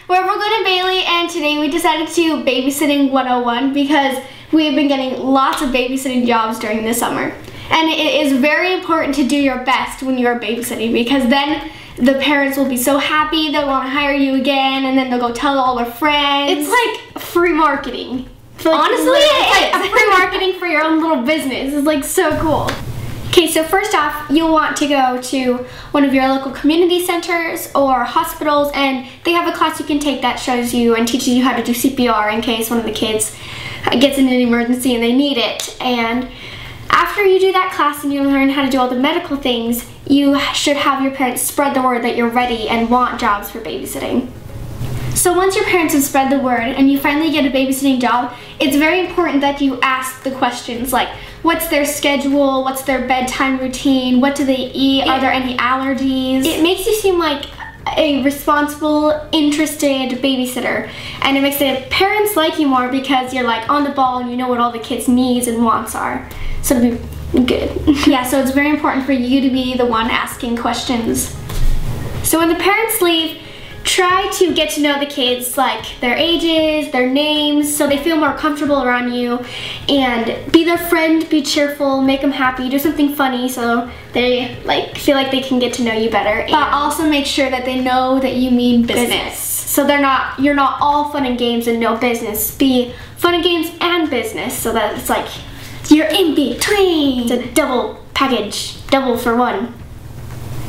We're Brooklyn and Bailey, and today we decided to do Babysitting 101 because we have been getting lots of babysitting jobs during the summer. And it is very important to do your best when you're babysitting because then the parents will be so happy, they'll want to hire you again, and then they'll go tell all their friends. It's like free marketing. Honestly, it's like free marketing for your own little business. It's like so cool. Okay, so first off, you'll want to go to one of your local community centers or hospitals, and they have a class you can take that shows you and teaches you how to do CPR in case one of the kids gets in an emergency and they need it. And after you do that class and you learn how to do all the medical things, you should have your parents spread the word that you're ready and want jobs for babysitting. So once your parents have spread the word and you finally get a babysitting job, it's very important that you ask the questions like, what's their schedule, what's their bedtime routine, what do they eat, are there any allergies? It makes you seem like a responsible, interested babysitter, and it makes the parents like you more because you're like on the ball and you know what all the kids' needs and wants are. So it'll be good. Yeah, so it's very important for you to be the one asking questions. So when the parents leave, try to get to know the kids, like their ages, their names, so they feel more comfortable around you, and be their friend, be cheerful, make them happy, do something funny so they feel like they can get to know you better. But also make sure that they know that you mean business. So you're not all fun and games and no business. Be fun and games and business so that it's like you're in between. It's a double package, double for one.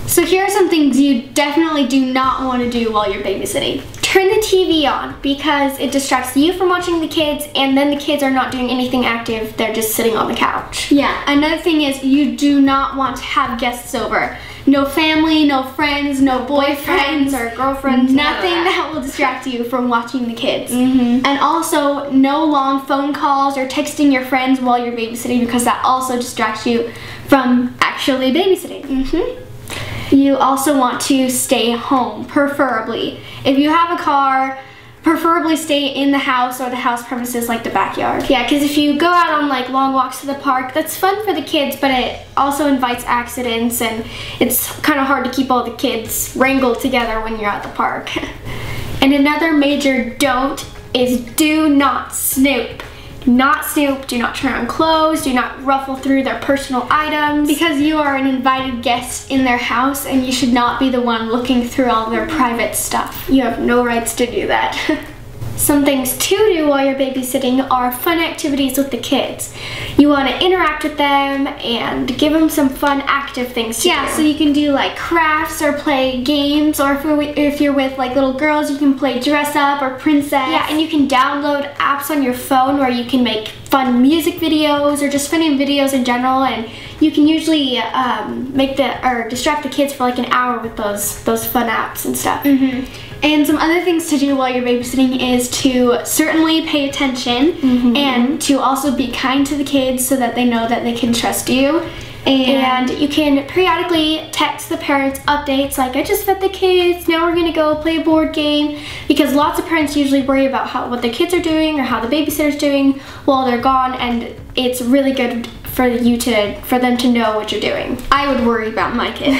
So here are some things you definitely do not want to do while you're babysitting. Turn the TV on because it distracts you from watching the kids, and then the kids are not doing anything active, they're just sitting on the couch. Yeah, another thing is you do not want to have guests over. No family, no friends, no boyfriends or girlfriends, nothing that will distract you from watching the kids. And also, no long phone calls or texting your friends while you're babysitting because that also distracts you from actually babysitting. You also want to stay home, preferably. If you have a car, preferably stay in the house or the house premises like the backyard. Yeah, because if you go out on like long walks to the park, that's fun for the kids, but it also invites accidents and it's kind of hard to keep all the kids wrangled together when you're at the park. And another major don't is do not snoop. Do not snoop, do not turn on clothes, do not ruffle through their personal items because you are an invited guest in their house and you should not be the one looking through all their private stuff. You have no rights to do that. Some things to do while you're babysitting are fun activities with the kids. You want to interact with them and give them some fun active things to do. Yeah, so you can do like crafts or play games, or if you're with like little girls, you can play dress up or princess. Yeah, and you can download apps on your phone where you can make fun music videos or just funny videos in general, and you can usually distract the kids for like an hour with those fun apps and stuff. And some other things to do while you're babysitting is to certainly pay attention and to also be kind to the kids so that they know that they can trust you. And you can periodically text the parents updates like, I just fed the kids, now we're gonna go play a board game, because lots of parents usually worry about what their kids are doing or how the babysitter's doing while they're gone, and it's really good for them to know what you're doing. I would worry about my kid.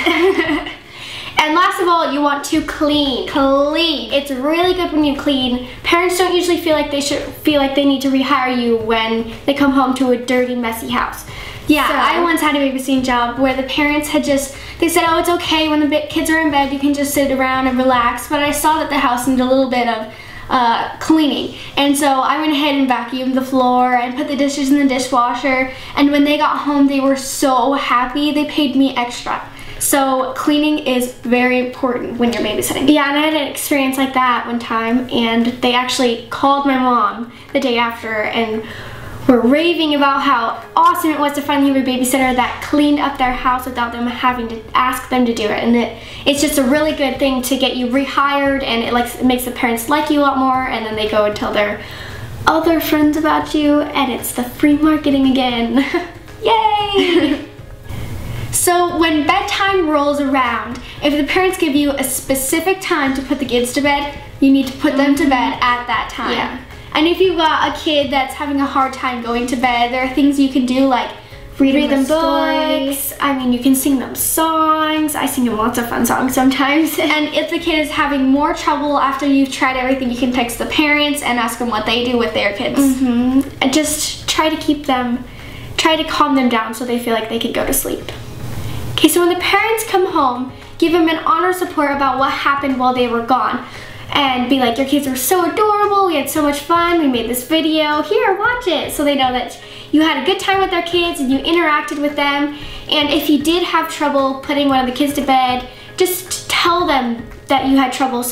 And last of all, you want to clean. Clean. It's really good when you clean. Parents don't usually feel like they need to rehire you when they come home to a dirty, messy house. Yeah, so, I once had a babysitting job where the parents they said, oh, it's okay, when the kids are in bed, you can just sit around and relax, but I saw that the house needed a little bit of cleaning. And so I went ahead and vacuumed the floor and put the dishes in the dishwasher, and when they got home, they were so happy, they paid me extra. So cleaning is very important when you're babysitting. Yeah, and I had an experience like that one time, and they actually called my mom the day after and were raving about how awesome it was to finally have a babysitter that cleaned up their house without them having to ask them to do it. And it's just a really good thing to get you rehired, and it makes the parents like you a lot more, and then they go and tell their other friends about you, and it's the free marketing again. Yay! So when bedtime rolls around, if the parents give you a specific time to put the kids to bed, you need to put them to bed at that time. Yeah. And if you've got a kid that's having a hard time going to bed, there are things you can do like read them books. I mean, you can sing them songs. I sing them lots of fun songs sometimes. And if the kid is having more trouble after you've tried everything, you can text the parents and ask them what they do with their kids. And just try to calm them down so they feel like they can go to sleep. Okay, so when the parents come home, give them an honest report about what happened while they were gone. And be like, your kids were so adorable, we had so much fun, we made this video, here, watch it. So they know that you had a good time with their kids and you interacted with them. And if you did have trouble putting one of the kids to bed, just tell them that you had trouble.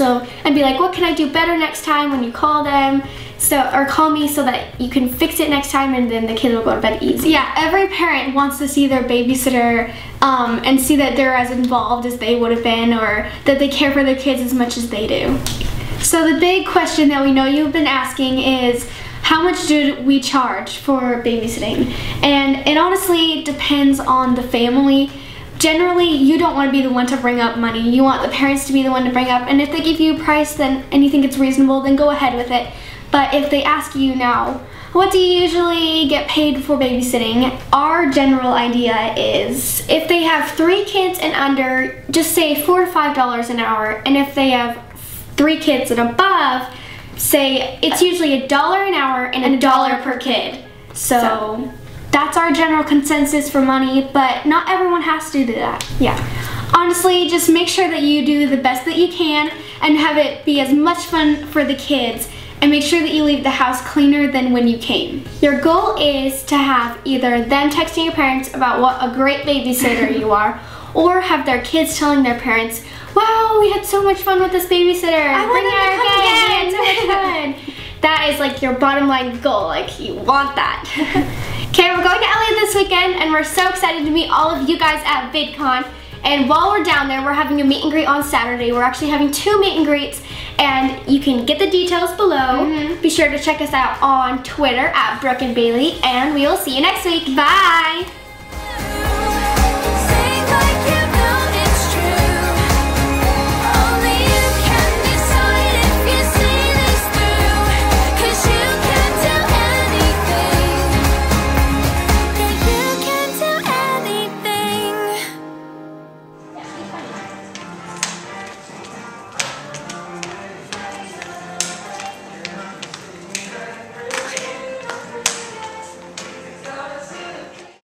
And be like, what can I do better next time when you call them? Or call me so that you can fix it next time, and then the kids will go to bed easy. Yeah, every parent wants to see their babysitter and see that they're as involved as they would have been, or that they care for their kids as much as they do. So the big question that we know you've been asking is, how much do we charge for babysitting? And it honestly depends on the family. Generally, you don't want to be the one to bring up money. You want the parents to be the one to bring up, and if they give you a price and you think it's reasonable, then go ahead with it. But if they ask you now, what do you usually get paid for babysitting? Our general idea is, if they have 3 kids and under, just say $4 to $5 an hour. And if they have 3 kids and above, say it's usually $1 an hour and $1 per kid. So that's our general consensus for money, but not everyone has to do that. Yeah. Honestly, just make sure that you do the best that you can and have it be as much fun for the kids. And make sure that you leave the house cleaner than when you came. Your goal is to have either them texting your parents about what a great babysitter you are, or have their kids telling their parents, wow, we had so much fun with this babysitter. I want them to come again. We had so much fun. That is like your bottom line goal, like you want that. Okay, we're going to LA this weekend, and we're so excited to meet all of you guys at VidCon. And while we're down there, we're having a meet and greet on Saturday. We're actually having 2 meet and greets, and you can get the details below. Be sure to check us out on Twitter at Brooke and Bailey, and we will see you next week. Bye!